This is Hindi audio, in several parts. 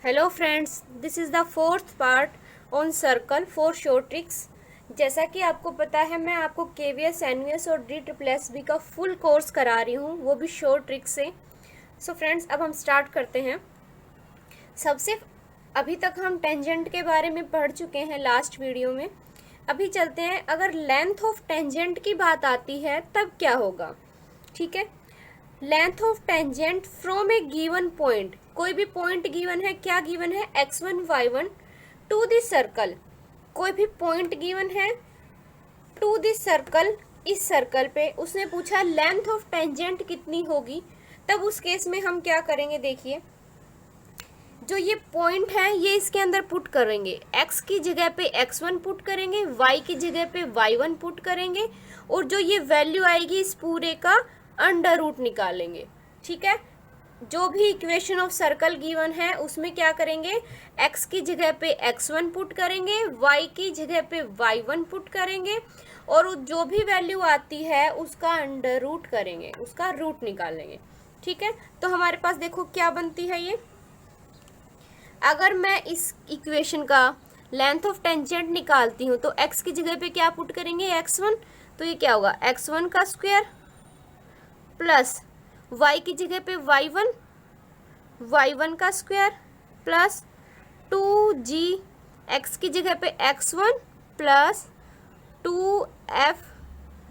Hello friends, this is the fourth part on circle for short tricks. जैसा कि आपको पता है, मैं आपको केवीएस, एनवीएस और डी ट्रिपल एस बी का फुल कोर्स करा रही हूँ, वो भी शॉर्ट ट्रिक्स से। सो फ्रेंड्स, अब हम स्टार्ट करते हैं। सबसे अभी तक हम टेंजेंट के बारे में पढ़ चुके हैं लास्ट वीडियो में। अभी चलते हैं, अगर लेंथ ऑफ टेंजेंट की बात आती है तब क्या होगा। ठीक है, length of tangent from A given point, कोई भी पॉइंट गिवन है, क्या गिवन है, x1 y1 to this circle, कोई भी पॉइंट गिवन है टू दिस सर्कल, इस सर्कल पे उसने पूछा लेंथ ऑफ टेंजेंट कितनी होगी। तब उस केस में हम क्या करेंगे, देखिए जो ये पॉइंट है ये इसके अंदर पुट करेंगे, x की जगह पे x1 पुट करेंगे, y की जगह पे y1 पुट करेंगे, और जो ये वैल्यू आएगी इस पूरे का अंडर रूट निकालेंगे। ठीक है, जो भी इक्वेशन ऑफ सर्कल गिवन है उसमें क्या करेंगे, x की जगह पे x1 पुट करेंगे, y की जगह पे y1 पुट करेंगे, और जो भी वैल्यू आती है उसका अंडर रूट करेंगे, उसका रूट निकालेंगे। ठीक है, तो हमारे पास देखो क्या बनती है ये। अगर मैं इस इक्वेशन का लेंथ ऑफ टेंजेंट निकालती हूँ तो x की जगह पे क्या पुट करेंगे, x1, तो ये क्या होगा, x1 का स्क्वायर प्लस y की जगह पे y1, y1 का स्क्वायर प्लस 2g, x की जगह पे x1 प्लस 2f,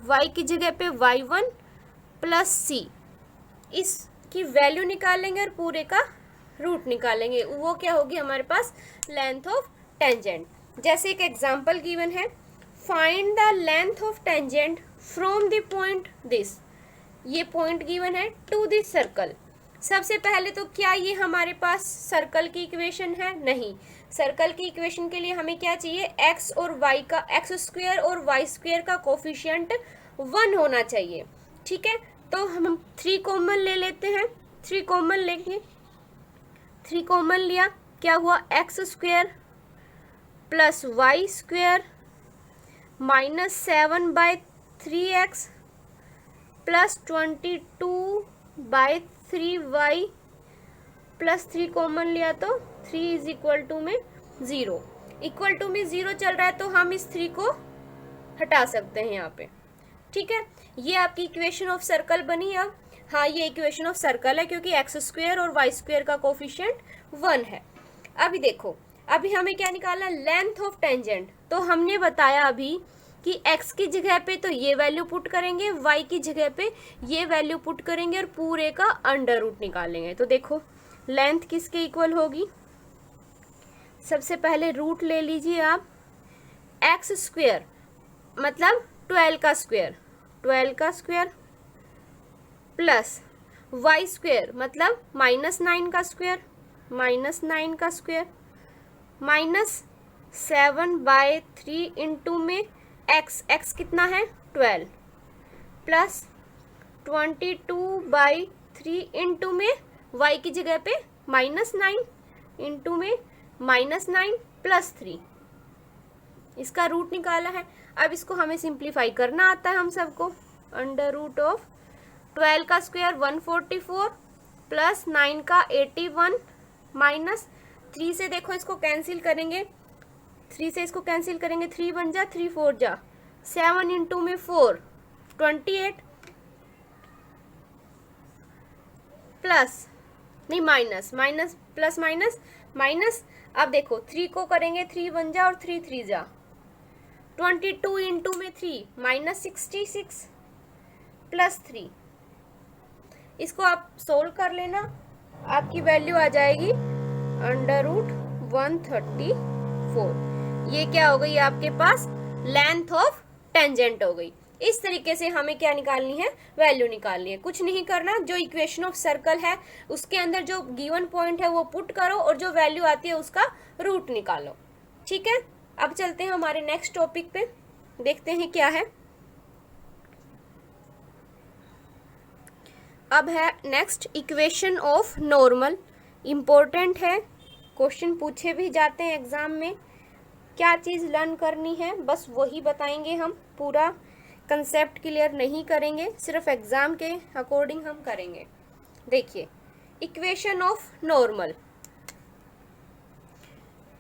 y की जगह पे y1 प्लस c, इसकी वैल्यू निकालेंगे और पूरे का रूट निकालेंगे। वो क्या होगी हमारे पास, लेंथ ऑफ टेंजेंट। जैसे एक एग्जांपल गिवन है, find the length of tangent from the point this, ये पॉइंट गिवन है टू दिस सर्कल। सबसे पहले तो क्या ये हमारे पास सर्कल की इक्वेशन है, नहीं। सर्कल की इक्वेशन के लिए हमें क्या चाहिए, एक्स और वाई का, एक्स स्क्वायर और वाई स्क्वायर का कोफिशिएंट 1 होना चाहिए। ठीक है, तो हम 3 कॉमन ले लेते हैं, 3 कॉमन लेंगे, 3 कॉमन लिया, क्या हुआ, x square plus y square minus 7/3x plus 22/3y plus 3 common लिया तो 3 इज इक्वल टू में 0, इक्वल टू में 0 चल रहा है तो हम इस 3 को हटा सकते हैं यहाँ पे। ठीक है, ये आपकी इक्वेशन ऑफ सर्कल बनी। अब हाँ, ये इक्वेशन ऑफ सर्कल है क्योंकि एक्स स्क्वायर और वाई स्क्वायर का कोफिशिएंट 1 है। अभी देखो, अभी हमें क्या निकालना है, लेंथ ऑफ टेंजेंट। तो हमने बताया अभी कि x की जगह पे तो ये वैल्यू पुट करेंगे, y की जगह पे ये वैल्यू पुट करेंगे और पूरे का अंडर रूट निकालेंगे। तो देखो लेंथ किसके इक्वल होगी, सबसे पहले रूट ले लीजिए आप, एक्स स्क्वायर मतलब 12 का स्क्वायर, 12 का स्क्वायर प्लस वाई स्क्वायर मतलब -9 का स्क्वायर, -9 का स्क्वायर माइनस 7/3 इंटू में x कितना है 12 प्लस 22/3 इंटू में y की जगह पे -9 इंटू में -9 प्लस 3, इसका रूट निकाला है। अब इसको हमें सिंप्लीफाई करना आता है हम सबको, अंडर रूट ऑफ 12 का स्क्वायर 144 प्लस 9 का 81 माइनस 3 से देखो इसको कैंसिल करेंगे, 3 से इसको कैंसिल करेंगे, 3 बन जा, 3 4 जा, 7 इंटू में 4 28 प्लस नहीं minus, minus plus minus minus, अब देखो 3 को करेंगे, 3 बन जा और 3 3 जा, 22 इंटू में 3 -66 प्लस 3, इसको आप सोल्व कर लेना, आपकी वैल्यू आ जाएगी अंडर रूट 134। ये क्या हो गई आपके पास, लेंथ ऑफ टेंजेंट हो गई। इस तरीके से हमें क्या निकालनी है, वैल्यू निकालनी है। कुछ नहीं करना, जो इक्वेशन ऑफ सर्कल है उसके अंदर जो गिवन पॉइंट है वो पुट करो और जो वैल्यू आती है उसका रूट निकालो। ठीक है, अब चलते हैं हमारे नेक्स्ट टॉपिक पे, देखते हैं क्या है। अब है next equation of normal, important है, क्वेश्चन पूछे भी जाते हैं एग्जाम में। क्या चीज़ लर्न करनी है बस वही बताएंगे हम, पूरा कंसेप्ट क्लियर नहीं करेंगे, सिर्फ एग्जाम के अकॉर्डिंग हम करेंगे। देखिए equation of normal,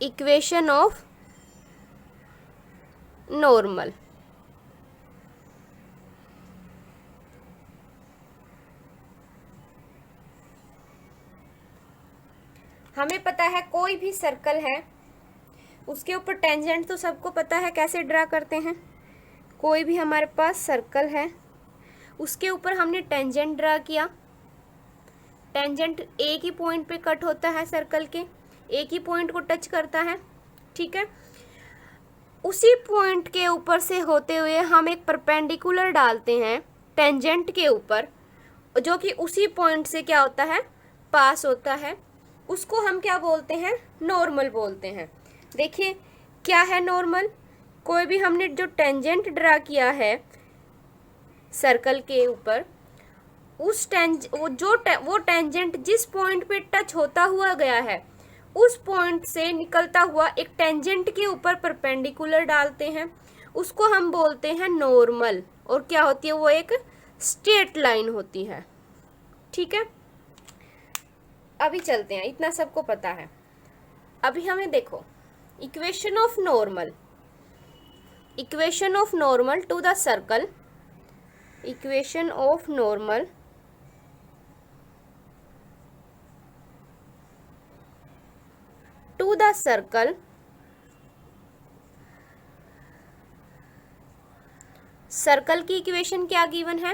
equation of normal. हमें पता है कोई भी सर्कल है उसके ऊपर टेंजेंट तो सबको पता है कैसे ड्रा करते हैं। कोई भी हमारे पास सर्कल है उसके ऊपर हमने टेंजेंट ड्रा किया। टेंजेंट एक ही पॉइंट पे कट होता है, सर्कल के एक ही पॉइंट को टच करता है, ठीक है। उसी पॉइंट के ऊपर से होते हुए हम एक परपेंडिकुलर डालते हैं टेंजेंट के ऊपर, जो कि उसी पॉइंट से क्या होता है, पास होता है। उसको हम क्या बोलते हैं, नॉर्मल बोलते हैं। देखिए क्या है नॉर्मल, कोई भी हमने जो टेंजेंट ड्रा किया है सर्कल के ऊपर, उस वो टेंजेंट जिस पॉइंट पे टच होता हुआ गया है उस पॉइंट से निकलता हुआ एक टेंजेंट के ऊपर परपेंडिकुलर डालते हैं, उसको हम बोलते हैं नॉर्मल। और क्या होती है, वो एक स्ट्रेट लाइन होती है, ठीक है। अभी चलते हैं, इतना सबको पता है। अभी हमें देखो equation of normal, equation of normal to the circle, equation of normal to the circle, circle की इक्वेशन क्या गिवन है,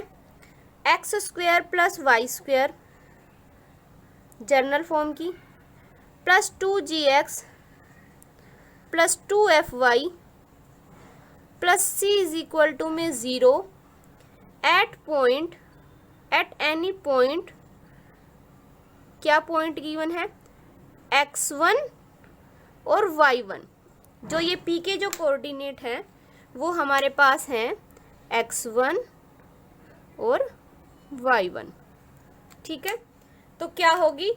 x square plus y square general form की, plus 2gx plus 2fy plus c is equal to में 0 at point, at any point, क्या पॉइंट गिवन है, x1 और y1। जो ये p के जो कोऑर्डिनेट हैं वो हमारे पास हैं x1 और y1, ठीक है। तो क्या होगी,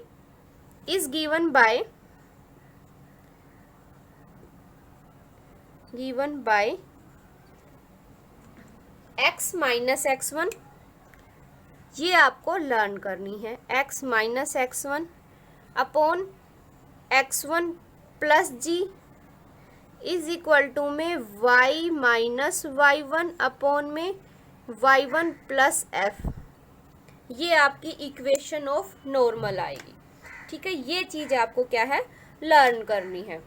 is given by x minus x1, ये आपको लर्न करनी है। x minus x1 upon x1 plus g is equal to में y माइनस y1 अपॉन में y1 प्लस f। ये आपकी इक्वेशन ऑफ नॉर्मल आएगी, ठीक है। ये चीज आपको क्या है, लर्न करनी है,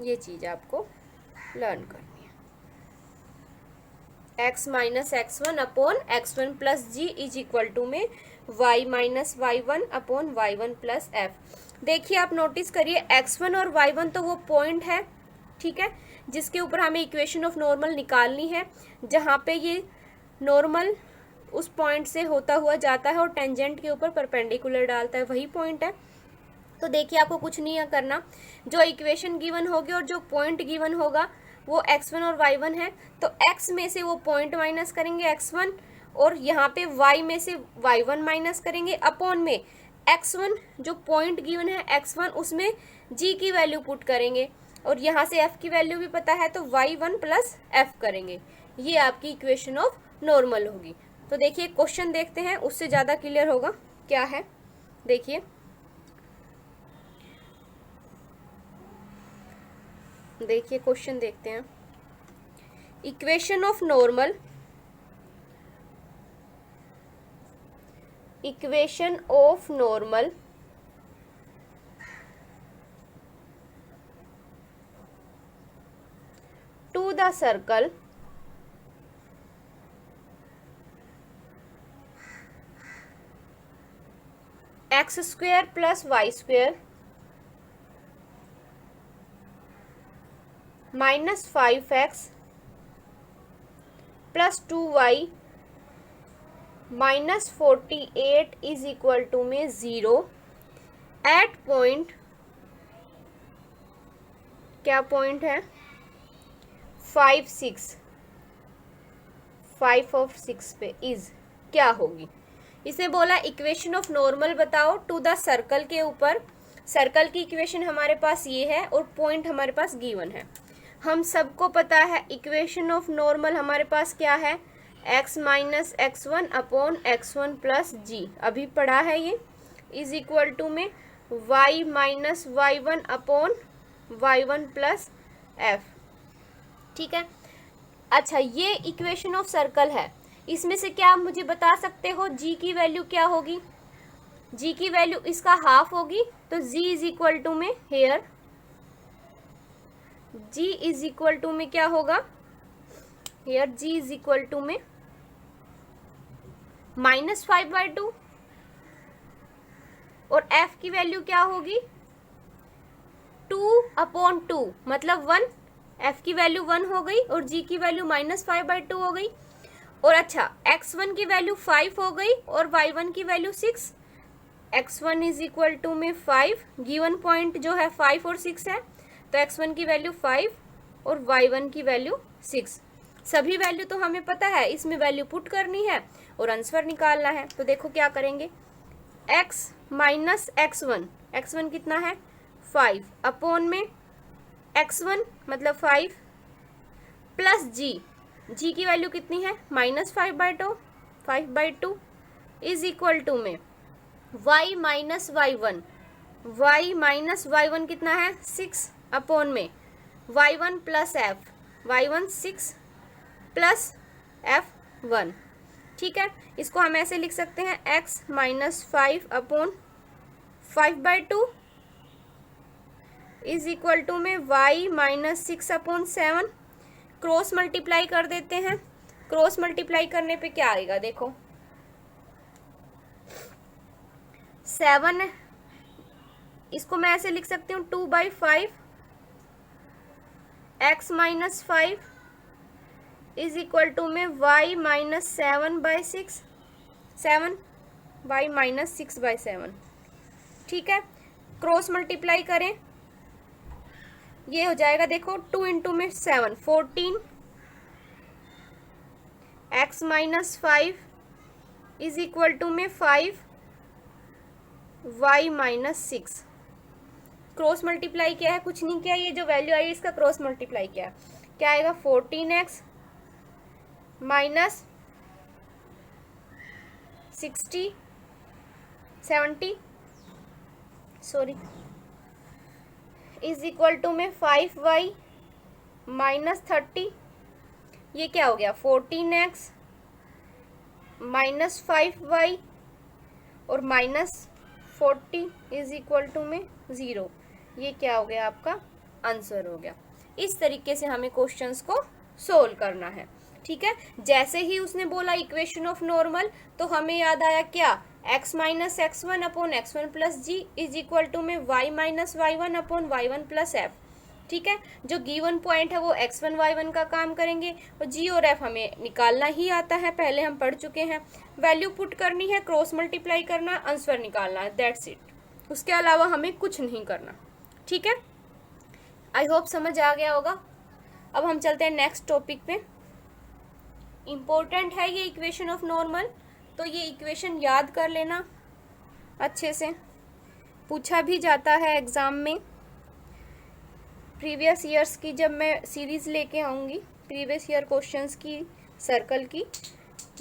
ये चीज आपको लर्न करनी है। x minus x1 upon x1 plus g is equal to में y minus y1 upon y1 plus f। देखिए आप नोटिस करिए x1 और y1 तो वो पॉइंट है, ठीक है, जिसके ऊपर हमें इक्वेशन ऑफ नॉर्मल निकालनी है, जहाँ पे ये नॉर्मल उस पॉइंट से होता हुआ जाता है और टेंजेंट के ऊपर परपेंडिकुलर डालता है, वही पॉइंट है। तो देखिए आपको कुछ नहीं करना, जो इक्वेशन गिवन होगी और जो पॉइंट गिवन होगा वो x1 और y1 है, तो x में से वो पॉइंट माइनस करेंगे x1, और यहाँ पे y में से y1 माइनस करेंगे, अपॉन में x1 जो पॉइंट गिवन है x1 उसमें g की वैल्यू पुट करेंगे, और यहाँ से f की वैल्यू भी पता है तो y1 प्लस f करेंगे। ये आपकी इक्वेशन ऑफ नॉर्मल होगी। तो देखिए क्वेश्चन देखते हैं, उससे ज़्यादा क्लियर होगा क्या है। देखिए क्वेश्चन देखते हैं, equation of normal, equation of normal to the circle x square plus y square minus 5x plus 2y minus 48 is equal to में 0 एट पॉइंट, क्या पॉइंट है, 5 ऑफ 6 पे इज क्या होगी। इसे बोला इक्वेशन ऑफ नॉर्मल बताओ टू द सर्कल के ऊपर। सर्कल की इक्वेशन हमारे पास ये है और पॉइंट हमारे पास गिवन है। हम सबको पता है इक्वेशन ऑफ नॉर्मल हमारे पास क्या है, x minus x1 upon x1 plus g, अभी पढ़ा है ये, इज इक्वल टू में y minus y1 upon y1 plus f। ठीक है। अच्छा, ये इक्वेशन ऑफ सर्कल है। इसमें से क्या आप मुझे बता सकते हो g की वैल्यू क्या होगी? g की वैल्यू इसका हाफ होगी, तो g इज इक्वल टू में here g is equal to में क्या होगा? Here g is equal to में -5/2 और f की वैल्यू क्या होगी? 2/2 मतलब 1। f की वैल्यू 1 हो गई और g की वैल्यू -5/2 हो गई। और अच्छा, x1 की वैल्यू 5 हो गई और y1 की value 6। x1 is equal to में 5, गिवन पॉइंट जो है 5 और 6 है, तो x1 की वैल्यू 5 और y1 की वैल्यू 6। सभी वैल्यू तो हमें पता है, इसमें वैल्यू पुट करनी है और आंसर निकालना है। तो देखो क्या करेंगे, x माइनस x1, x1 कितना है 5 अपॉन में x1 मतलब 5 प्लस g की वैल्यू कितनी है -5/2 इज इक्वल टू में y माइनस y1 कितना है 6 अपॉन में y1 plus f, y1 6 plus f1। ठीक है, इसको हम ऐसे लिख सकते हैं x minus 5 upon 5/2 is equal to में y minus 6 upon 7। Cross multiply कर देते हैं। क्रॉस मल्टीप्लाई करने पे क्या आएगा देखो, 7, इसको मैं ऐसे लिख सकती हूँ 2/5 x minus 5 is equal to में y माइनस 7/6, 7 y माइनस 6/7। ठीक है, क्रॉस मल्टीप्लाई करें, ये हो जाएगा देखो 2 इंटू में 7 14 x minus 5 is equal to में 5 y माइनस 6। क्रॉस मल्टीप्लाई किया है, कुछ नहीं किया, ये जो वैल्यू आई इसका क्रॉस मल्टीप्लाई किया है, क्या आएगा 14x minus 70 sorry is equal to में 5y माइनस 30। ये क्या हो गया 14x माइनस 5y और माइनस 40 इज इक्वल टू में 0। ये क्या हो गया आपका आंसर हो गया। इस तरीके से हमें क्वेश्चंस को सोल्व करना है। ठीक है, जैसे ही उसने बोला इक्वेशन ऑफ नॉर्मल, तो हमें याद आया क्या, x minus x1 upon x1 plus g is equal to में y minus y1 upon y1 plus f। ठीक है, जो गिवन पॉइंट है वो x1 y1 का काम करेंगे और g और f हमें निकालना ही आता है, पहले हम पढ़ चुके हैं। वैल्यू पुट करनी है, क्रॉस मल्टीप्लाई करना, आंसर निकालना है, दैट्स इट। उसके अलावा हमें कुछ नहीं करना। ठीक है, आई होप समझ आ गया होगा। अब हम चलते हैं नेक्स्ट टॉपिक पे। इम्पोर्टेंट है ये इक्वेशन ऑफ नॉर्मल, तो ये इक्वेशन याद कर लेना अच्छे से, पूछा भी जाता है एग्ज़ाम में। प्रीवियस ईयर्स की जब मैं सीरीज़ लेके आऊँगी, प्रीवियस ईयर क्वेश्चंस की, सर्कल की,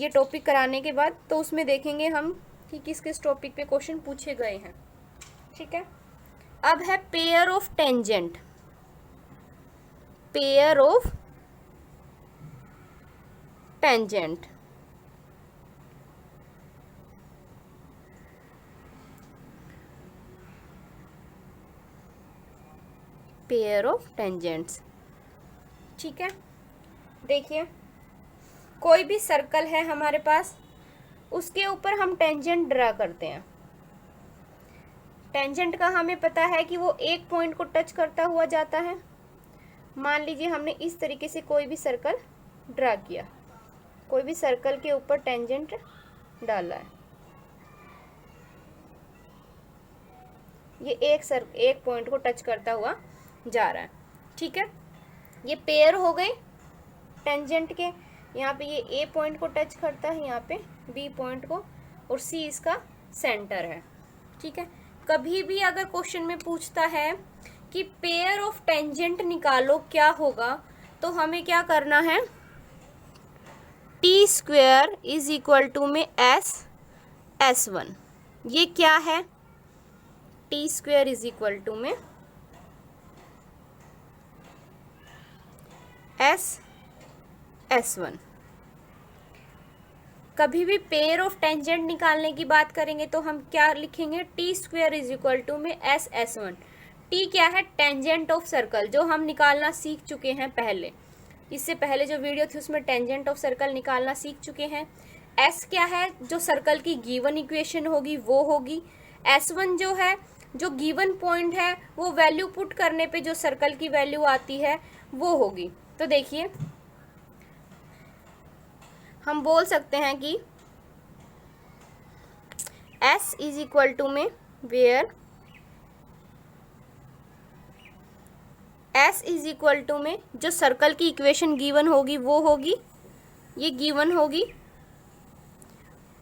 ये टॉपिक कराने के बाद, तो उसमें देखेंगे हम कि किस किस टॉपिक पे क्वेश्चन पूछे गए हैं। ठीक है, अब है pair of tangent. Pair of tangent, pair of tangents. ठीक है, देखिए कोई भी सर्कल है हमारे पास, उसके ऊपर हम टेंजेंट ड्रा करते हैं। टेंजेंट का हमें पता है कि वो एक पॉइंट को टच करता हुआ जाता है। मान लीजिए हमने इस तरीके से कोई भी सर्कल ड्रा किया, कोई भी सर्कल के ऊपर टेंजेंट डाला है, ये एक पॉइंट को टच करता हुआ जा रहा है। ठीक है, ये पेयर हो गए टेंजेंट के। यहाँ पे ये ए पॉइंट को टच करता है, यहाँ पे बी पॉइंट को, और सी इसका सेंटर है। ठीक है, कभी भी अगर क्वेश्चन में पूछता है कि पेयर ऑफ टेंजेंट निकालो क्या होगा, तो हमें क्या करना है, T square is equal to में S S1। ये क्या है, T square is equal to में S1। कभी भी पेयर ऑफ टेंजेंट निकालने की बात करेंगे तो हम क्या लिखेंगे, T square is equal to में S1। टी क्या है, टेंजेंट ऑफ सर्कल, जो हम निकालना सीख चुके हैं पहले, इससे पहले जो वीडियो थी उसमें टेंजेंट ऑफ सर्कल निकालना सीख चुके हैं। एस क्या है, जो सर्कल की गिवन इक्वेशन होगी वो होगी। S1 जो है, जो गिवन पॉइंट है वो वैल्यू पुट करने पे जो सर्कल की वैल्यू आती है वो होगी। तो देखिए हम बोल सकते हैं कि S इज इक्वल टू में where S is equal to में जो सर्कल की इक्वेशन गिवन होगी वो होगी, ये गिवन होगी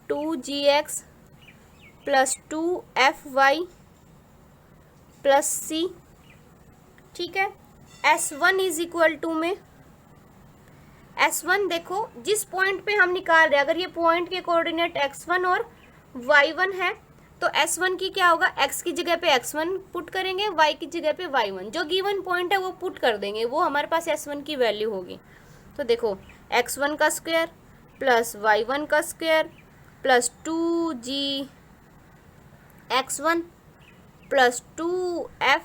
2gx plus 2fy plus c। ठीक है। S1 इज इक्वल टू में S1 देखो जिस पॉइंट पे हम निकाल रहे हैं, अगर ये पॉइंट के कोऑर्डिनेट x1 और y1 है तो S1 की क्या होगा, x की जगह पे x1 पुट करेंगे, y की जगह पे y1, जो गिवन पॉइंट है वो पुट कर देंगे, वो हमारे पास S1 की वैल्यू होगी। तो देखो x1 का स्क्वायर प्लस y1 का square plus 2g x1 plus 2f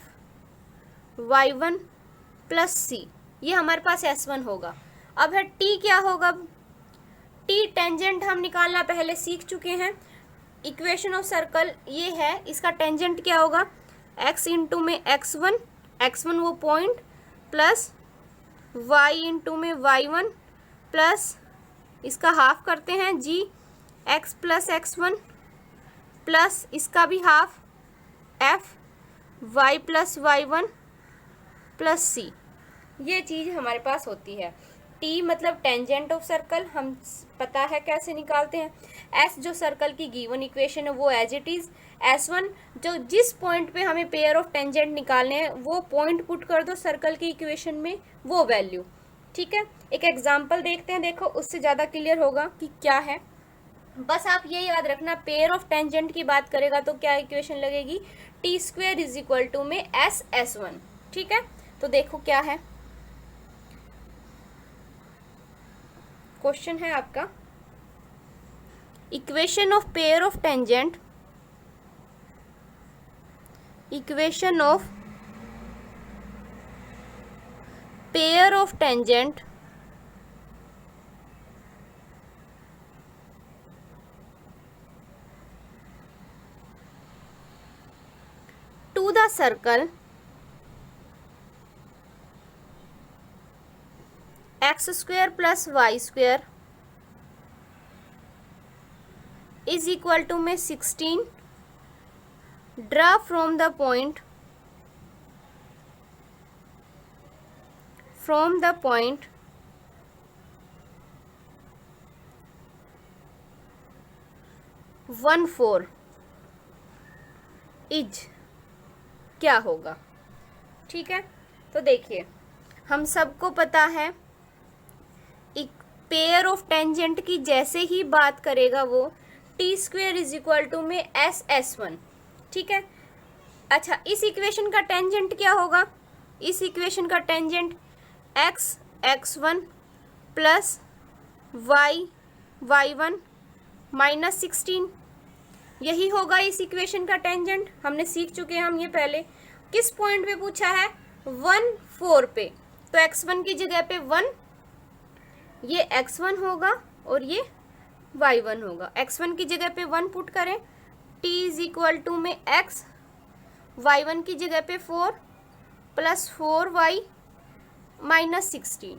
y1 plus c, ये हमारे पास S1 होगा। अब है t क्या होगा, t टेंजेंट हम निकालना पहले सीख चुके हैं। इक्वेशन ऑफ सर्कल ये है, इसका टेंजेंट क्या होगा, x इंटू में x1 वो पॉइंट प्लस y इंटू में y1 प्लस इसका हाफ करते हैं g x plus x1 plus इसका भी half f y plus y1 plus c, ये चीज़ हमारे पास होती है। t मतलब टेंजेंट ऑफ सर्कल, हम पता है कैसे निकालते हैं। s जो सर्कल की गिवन इक्वेशन है वो एज इट इज। S1 जो जिस पॉइंट पे हमें पेयर ऑफ टेंजेंट निकालने हैं वो पॉइंट पुट कर दो सर्कल की इक्वेशन में, वो वैल्यू। ठीक है, एक एग्जांपल देखते हैं, देखो उससे ज़्यादा क्लियर होगा कि क्या है। बस आप ये याद रखना, पेयर ऑफ टेंजेंट की बात करेगा तो क्या इक्वेशन लगेगी, T square is equal to में S1। ठीक है, तो देखो क्या है क्वेश्चन है आपका, equation of pair of tangent, equation of pair of tangent to the circle x square plus y square is equal to में 16, draw from the point 1 4 is क्या होगा। ठीक है, तो देखिए हम सबको पता है एक पेयर ऑफ टेंजेंट की जैसे ही बात करेगा वो T square is equal to में S1। ठीक है, अच्छा इस इक्वेशन का टेंजेंट क्या होगा, इस इक्वेशन का tangent x1 plus y1 minus 16, यही होगा इस इक्वेशन का टेंजेंट। हमने सीख चुके हैं हम ये पहले। किस पॉइंट पे पूछा है, 1 4 पे, तो x1 की जगह पे 1, ये x1 होगा और ये y1 होगा। x1 की जगह पे 1 पुट करें, t इज इक्वल टू में x, y1 की जगह पे 4 प्लस 4y माइनस 16,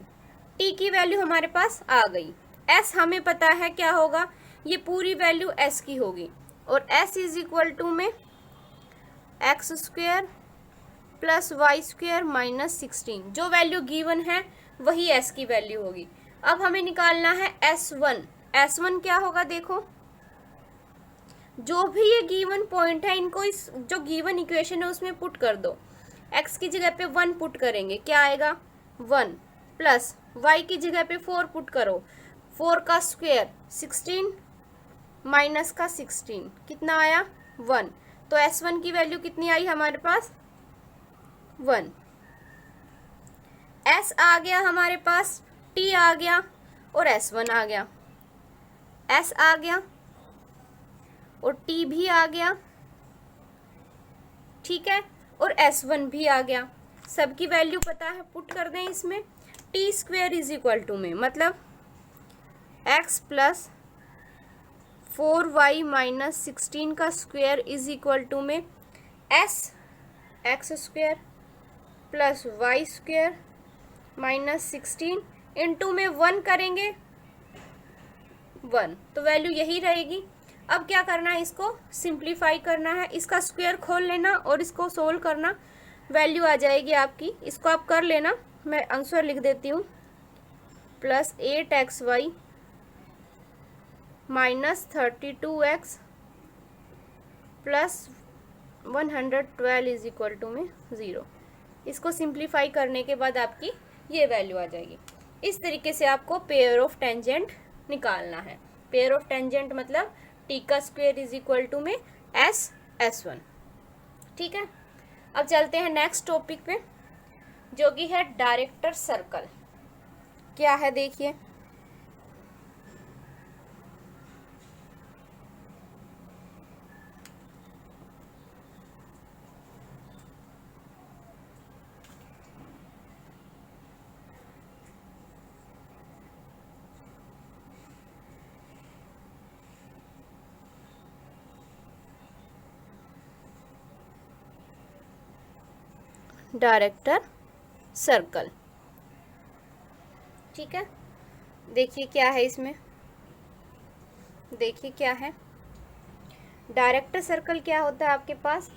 t की वैल्यू हमारे पास आ गई। s हमें पता है क्या होगा, ये पूरी वैल्यू s की होगी, और s इज इक्वल टू में x square plus y square minus 16, जो वैल्यू गिवन है वही s की वैल्यू होगी। अब हमें निकालना है S1। S1 क्या होगा, देखो जो भी ये गिवन पॉइंट है इनको इस जो गिवन इक्वेशन है उसमें पुट कर दो। x की जगह पे 1 पुट करेंगे, क्या आएगा 1, प्लस y की जगह पे 4 पुट करो, 4 का स्क्वायर 16 माइनस का 16 कितना आया 1, तो S1 की वैल्यू कितनी आई हमारे पास 1। S आ गया हमारे पास, T आ गया और S1 आ गया। S आ गया और T भी आ गया, ठीक है, और S1 भी आ गया। सबकी वैल्यू पता है, पुट कर दें इसमें। T square is equal to में मतलब x प्लस 4y माइनस 16 का स्क्वेयर इज इक्वल टू में x square plus y square minus 16 into में 1 करेंगे 1, तो वैल्यू यही रहेगी। अब क्या करना है, इसको सिंप्लीफाई करना है, इसका स्क्वायर खोल लेना और इसको सोल्व करना, वैल्यू आ जाएगी आपकी। इसको आप कर लेना, मैं आंसर लिख देती हूँ, plus 8xy minus 32x plus 112 is equal to में 0। इसको सिंप्लीफाई करने के बाद आपकी ये वैल्यू आ जाएगी। इस तरीके से आपको पेयर ऑफ टेंजेंट निकालना है। पेयर ऑफ टेंजेंट मतलब टी का स्क्वायर इज इक्वल टू में S1। ठीक है, अब चलते हैं नेक्स्ट टॉपिक पे, जो कि है डायरेक्टर सर्कल। क्या है देखिए, डायरेक्टर सर्कल। ठीक है, देखिए क्या है इसमें, देखिए क्या है डायरेक्टर सर्कल। क्या होता है आपके पास,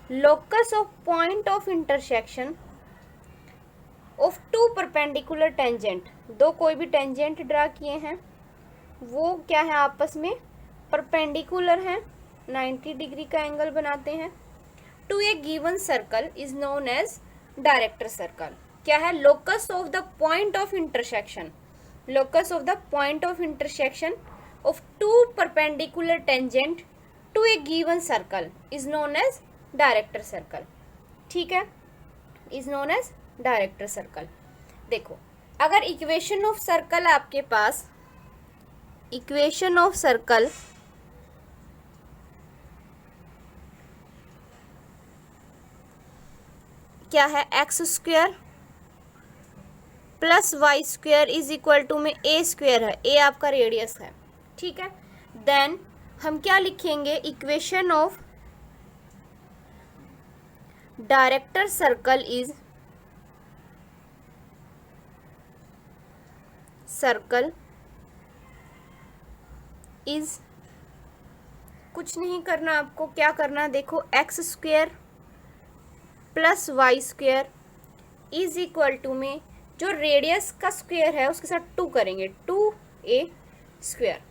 locus of point of intersection of two perpendicular tangent. दो कोई भी टेंजेंट ड्रा किए हैं, वो क्या है आपस में परपेंडिकुलर हैं, 90 डिग्री का एंगल बनाते हैं, to a given circle is known as director circle. क्या है, locus of the point of intersection, locus of the point of intersection of two perpendicular tangent to a given circle is known as director circle. ठीक है, is known as director circle. देखो, अगर इक्वेशन ऑफ सर्कल आपके पास, इक्वेशन ऑफ सर्कल क्या है, x square plus y square is equal to में ए स्क्वायर है, ए आपका रेडियस है। ठीक है, देन हम क्या लिखेंगे, equation of director circle is, circle is, कुछ नहीं करना आपको, क्या करना, देखो x square plus y square is equal to में जो रेडियस का स्क्वायर है उसके साथ 2 करेंगे, 2a स्क्वायर।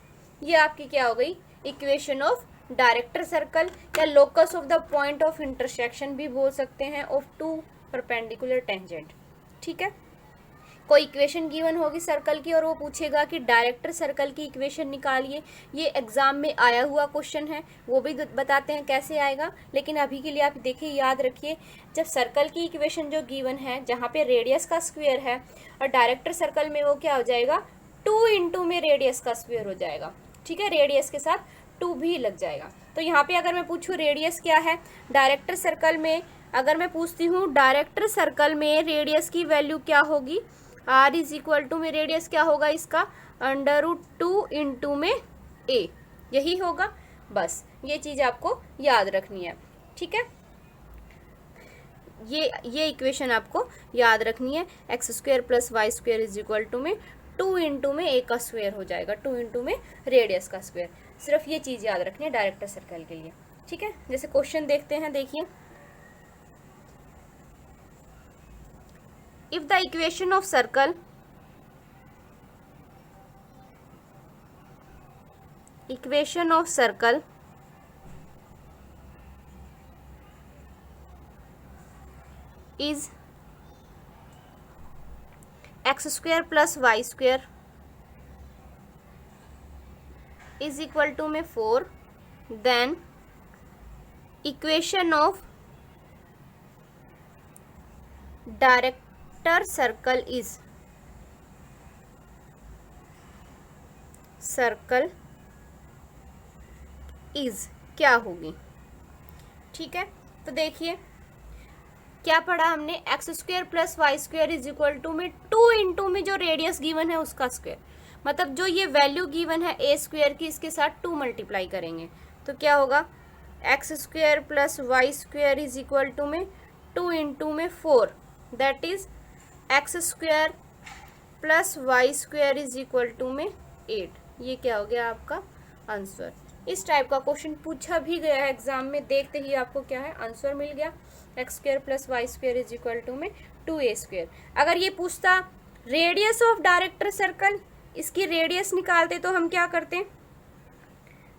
ये आपकी क्या हो गई, इक्वेशन ऑफ डायरेक्टर सर्कल, या locus of the point of intersection भी बोल सकते हैं ऑफ टू परपेंडिकुलर टेंजेंट। ठीक है, कोई इक्वेशन गिवन होगी सर्कल की और वो पूछेगा कि डायरेक्टर सर्कल की इक्वेशन निकालिए। ये एग्जाम में आया हुआ क्वेश्चन है, वो भी बताते हैं कैसे आएगा, लेकिन अभी के लिए आप देखिए, याद रखिए, जब सर्कल की इक्वेशन जो गिवन है जहाँ पे रेडियस का स्क्वायर है, और डायरेक्टर सर्कल में वो क्या हो जाएगा, 2 इंटू में रेडियस का स्क्वायर हो जाएगा। ठीक है, रेडियस के साथ 2 भी लग जाएगा। तो यहाँ पे अगर मैं पूछूँ रेडियस क्या है डायरेक्टर सर्कल में, अगर मैं पूछती हूँ डायरेक्टर सर्कल में रेडियस की वैल्यू क्या होगी, r इज इक्वल टू में रेडियस क्या होगा इसका, √2 इंटू में a, यही होगा। बस ये चीज़ आपको याद रखनी है। ठीक है, ये इक्वेशन आपको याद रखनी है, x square plus y square is equal to में 2 इंटू में a का स्क्वायर हो जाएगा, 2 इंटू में रेडियस का स्क्वायर। सिर्फ ये चीज़ याद रखनी है डायरेक्टर सर्कल के लिए। ठीक है, जैसे क्वेश्चन देखते हैं, देखिए, if the equation of circle is x square plus y square is equal to में 4, then equation of director circle is क्या होगी? ठीक है, तो देखिए क्या पढ़ा हमने, x square plus y square is equal to में 2 इंटू में जो रेडियस गिवन है उसका स्क्वायर, मतलब जो ये वैल्यू गिवन है ए स्क्वायर की, इसके साथ 2 मल्टीप्लाई करेंगे तो क्या होगा, x square plus y square is equal to में 2 इंटू में 4, that is x square plus y square is equal to में 8। ये क्या हो गया आपका आंसर। इस टाइप का क्वेश्चन पूछा भी गया है एग्जाम में, देखते ही आपको क्या है आंसर मिल गया, x square plus y square is equal to में 2a स्क्वायर। अगर ये पूछता रेडियस ऑफ डायरेक्टर सर्कल, इसकी रेडियस निकालते तो हम क्या करते,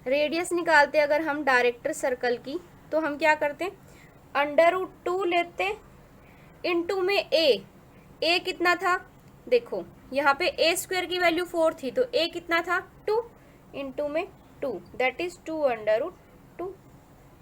रेडियस निकालते अगर हम डायरेक्टर सर्कल की तो हम क्या करते, √2 लेते इंटू में a कितना था, देखो यहाँ पे a स्क्वायर की वैल्यू 4 थी तो a कितना था 2 इंटू में 2, दैट इज 2√2,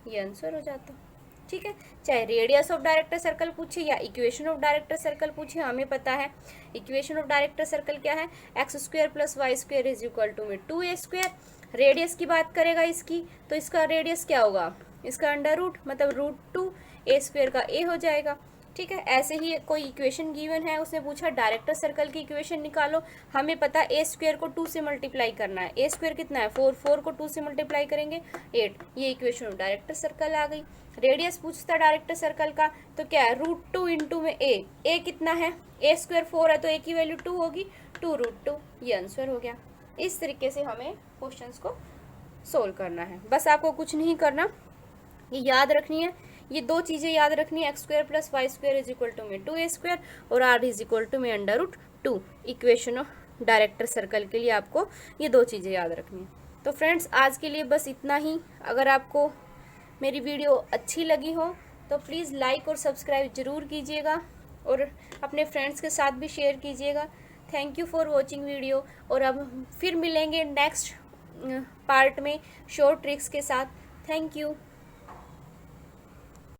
ये आंसर हो जाता। ठीक है, चाहे रेडियस ऑफ डायरेक्टर सर्कल पूछे या इक्वेशन ऑफ डायरेक्टर सर्कल पूछे, हमें पता है इक्वेशन ऑफ डायरेक्टर सर्कल क्या है, x square plus y square is equal to में 2a स्क्वायर। रेडियस की बात करेगा इसकी तो इसका रेडियस क्या होगा, इसका √, मतलब √2, a स्क्वायर का a हो जाएगा। ठीक है, ऐसे ही कोई इक्वेशन गिवन है, उसने पूछा डायरेक्टर सर्कल की इक्वेशन निकालो, हमें पता है a स्क्वायर को 2 से मल्टीप्लाई करना है, a स्क्वायर कितना है 4 को 2 से मल्टीप्लाई करेंगे 8, ये इक्वेशन ऑफ डायरेक्टर सर्कल आ गई। रेडियस पूछता डायरेक्टर सर्कल का तो क्या है, √2 इंटू में a कितना है, a स्क्वायर 4 है तो a की वैल्यू 2 होगी, 2√2, ये आंसर हो गया। इस तरीके से हमें क्वेश्चंस को सोल्व करना है, बस आपको कुछ नहीं करना, ये याद रखनी है, ये 2 चीज़ें याद रखनी है, x square plus y square is equal to में 2a स्क्वायर और r इज इक्वल टू में √2। इक्वेशन ऑफ डायरेक्टर सर्कल के लिए आपको ये 2 चीज़ें याद रखनी है। तो फ्रेंड्स आज के लिए बस इतना ही। अगर आपको मेरी वीडियो अच्छी लगी हो तो प्लीज़ लाइक और सब्सक्राइब ज़रूर कीजिएगा और अपने फ्रेंड्स के साथ भी शेयर कीजिएगा। Thank you for watching video, और अब फिर मिलेंगे नेक्स्ट पार्ट में शॉर्ट ट्रिक्स के साथ। Thank you.